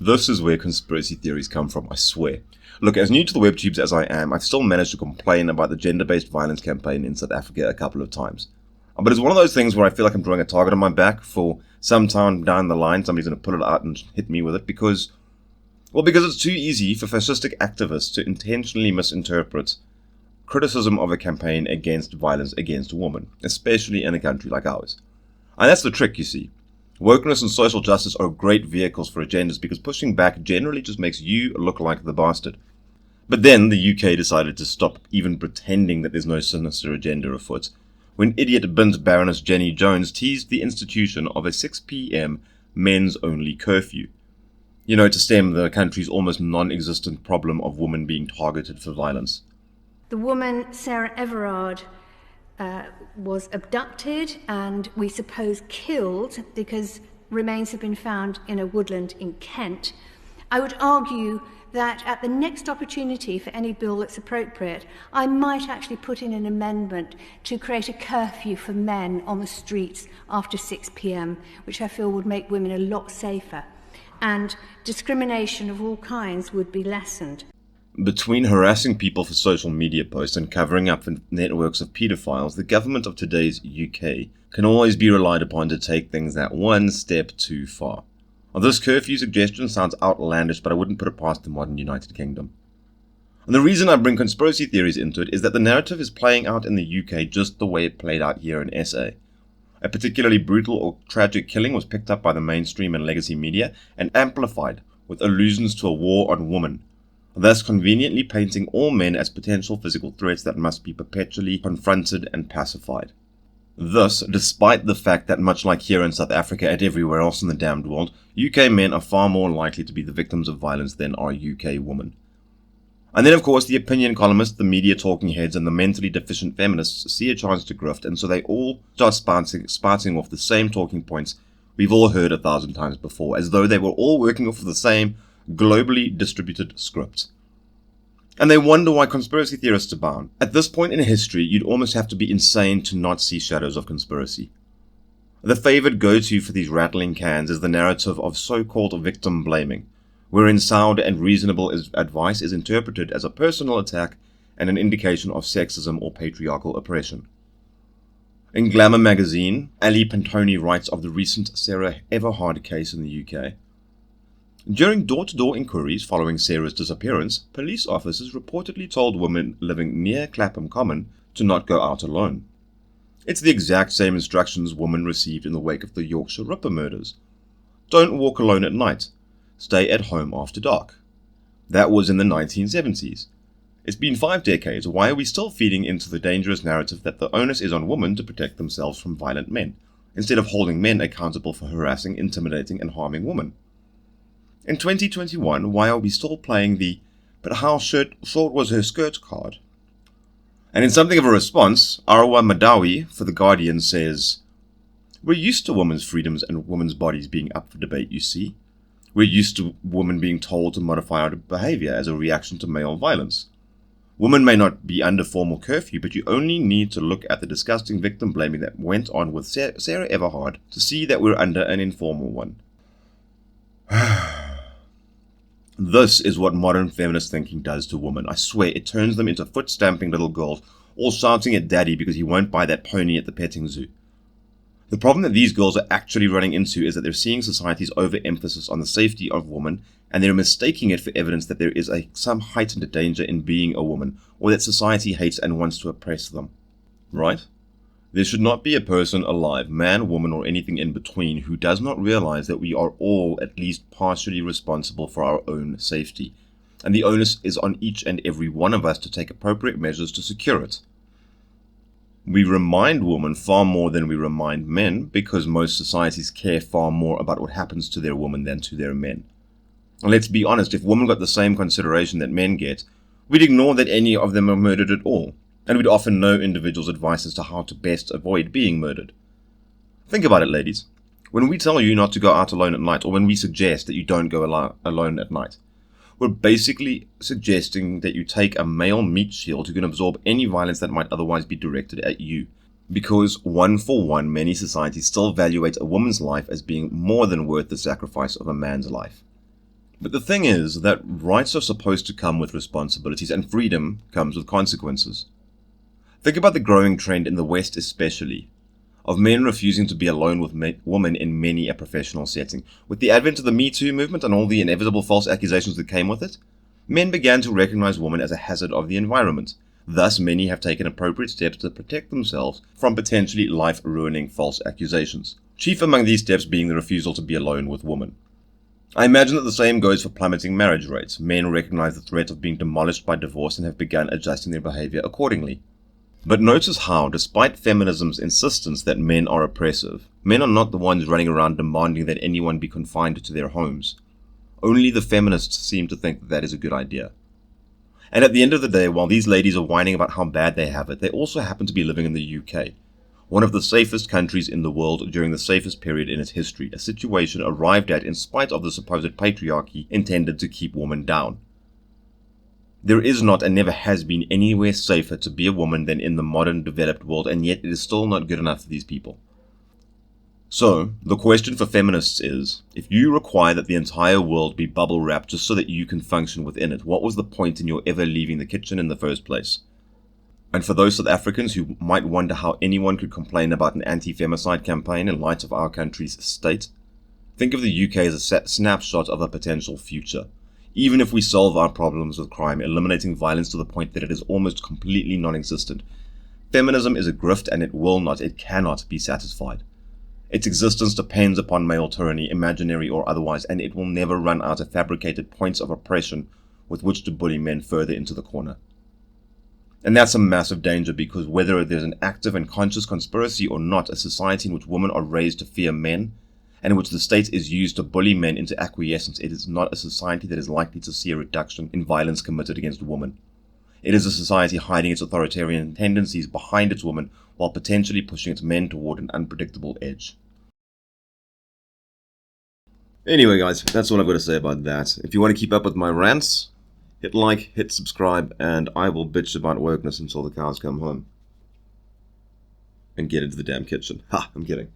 This is where conspiracy theories come from, I swear. Look, as new to the webtubes as I am, I've still managed to complain about the gender-based violence campaign in South Africa a couple of times. But it's one of those things where I feel like I'm drawing a target on my back for some time down the line. Somebody's going to pull it out and hit me with it because it's too easy for fascistic activists to intentionally misinterpret criticism of a campaign against violence against women, especially in a country like ours. And that's the trick, you see. Wokeness and social justice are great vehicles for agendas because pushing back generally just makes you look like the bastard. But then the UK decided to stop even pretending that there's no sinister agenda afoot when idiot bint Baroness Jenny Jones teased the institution of a 6 p.m. men's-only curfew. To stem the country's almost non-existent problem of women being targeted for violence. The woman, Sarah Everard, was abducted and we suppose killed because remains have been found in a woodland in Kent. I would argue that at the next opportunity for any bill that's appropriate, I might actually put in an amendment to create a curfew for men on the streets after 6 p.m, which I feel would make women a lot safer, and discrimination of all kinds would be lessened. Between harassing people for social media posts and covering up for networks of paedophiles, the government of today's UK can always be relied upon to take things that one step too far. This curfew suggestion sounds outlandish, but I wouldn't put it past the modern United Kingdom. And the reason I bring conspiracy theories into it is that the narrative is playing out in the UK just the way it played out here in SA. A particularly brutal or tragic killing was picked up by the mainstream and legacy media and amplified with allusions to a war on women, thus conveniently painting all men as potential physical threats that must be perpetually confronted and pacified. Thus, despite the fact that much like here in South Africa and everywhere else in the damned world, UK men are far more likely to be the victims of violence than are UK women. And then of course the opinion columnists, the media talking heads and the mentally deficient feminists see a chance to grift, and so they all start spouting off the same talking points we've all heard 1,000 times before, as though they were all working off of the same globally distributed script. And they wonder why conspiracy theorists abound. At this point in history, you'd almost have to be insane to not see shadows of conspiracy. The favored go-to for these rattling cans is the narrative of so-called victim blaming, wherein sound and reasonable advice is interpreted as a personal attack and an indication of sexism or patriarchal oppression. In Glamour magazine, Ali Pantoni writes of the recent Sarah Everard case in the UK. During door-to-door inquiries following Sarah's disappearance, police officers reportedly told women living near Clapham Common to not go out alone. It's the exact same instructions women received in the wake of the Yorkshire Ripper murders. Don't walk alone at night. Stay at home after dark. That was in the 1970s. It's been 5 decades. Why are we still feeding into the dangerous narrative that the onus is on women to protect themselves from violent men, instead of holding men accountable for harassing, intimidating, and harming women? In 2021, why are we still playing the "but how short was her skirt" card? And in something of a response, Arwa Madawi for The Guardian says, "We're used to women's freedoms and women's bodies being up for debate, you see. We're used to women being told to modify our behavior as a reaction to male violence. Women may not be under formal curfew, but you only need to look at the disgusting victim blaming that went on with Sarah Everard to see that we're under an informal one." This is what modern feminist thinking does to women. I swear, it turns them into foot-stamping little girls, all shouting at daddy because he won't buy that pony at the petting zoo. The problem that these girls are actually running into is that they're seeing society's overemphasis on the safety of women, and they're mistaking it for evidence that there is some heightened danger in being a woman, or that society hates and wants to oppress them. Right? There should not be a person alive, man, woman, or anything in between, who does not realize that we are all at least partially responsible for our own safety, and the onus is on each and every one of us to take appropriate measures to secure it. We remind women far more than we remind men, because most societies care far more about what happens to their women than to their men. And let's be honest, if women got the same consideration that men get, we'd ignore that any of them are murdered at all, and we'd often know individuals' advice as to how to best avoid being murdered. Think about it, ladies. When we tell you not to go out alone at night, or when we suggest that you don't go alone at night, we're basically suggesting that you take a male meat shield who can absorb any violence that might otherwise be directed at you. Because, one for one, many societies still evaluate a woman's life as being more than worth the sacrifice of a man's life. But the thing is that rights are supposed to come with responsibilities, and freedom comes with consequences. Think about the growing trend in the West especially, of men refusing to be alone with women in many a professional setting. With the advent of the Me Too movement and all the inevitable false accusations that came with it, men began to recognize women as a hazard of the environment. Thus, many have taken appropriate steps to protect themselves from potentially life-ruining false accusations. Chief among these steps being the refusal to be alone with women. I imagine that the same goes for plummeting marriage rates. Men recognize the threat of being demolished by divorce and have begun adjusting their behavior accordingly. But notice how, despite feminism's insistence that men are oppressive, men are not the ones running around demanding that anyone be confined to their homes. Only the feminists seem to think that is a good idea. And at the end of the day, while these ladies are whining about how bad they have it, they also happen to be living in the UK, one of the safest countries in the world during the safest period in its history, a situation arrived at in spite of the supposed patriarchy intended to keep women down. There is not and never has been anywhere safer to be a woman than in the modern developed world, and yet it is still not good enough for these people. So, the question for feminists is, if you require that the entire world be bubble wrapped just so that you can function within it, what was the point in your ever leaving the kitchen in the first place? And for those South Africans who might wonder how anyone could complain about an anti-femicide campaign in light of our country's state, think of the UK as a snapshot of a potential future. Even if we solve our problems with crime, eliminating violence to the point that it is almost completely non-existent, feminism is a grift and it cannot be satisfied. Its existence depends upon male tyranny, imaginary or otherwise, and it will never run out of fabricated points of oppression with which to bully men further into the corner. And that's a massive danger, because whether there's an active and conscious conspiracy or not, a society in which women are raised to fear men, and in which the state is used to bully men into acquiescence, it is not a society that is likely to see a reduction in violence committed against women. It is a society hiding its authoritarian tendencies behind its women while potentially pushing its men toward an unpredictable edge. Anyway guys, that's all I've got to say about that. If you want to keep up with my rants, hit like, hit subscribe, and I will bitch about wokeness until the cows come home. And get into the damn kitchen. Ha, I'm kidding.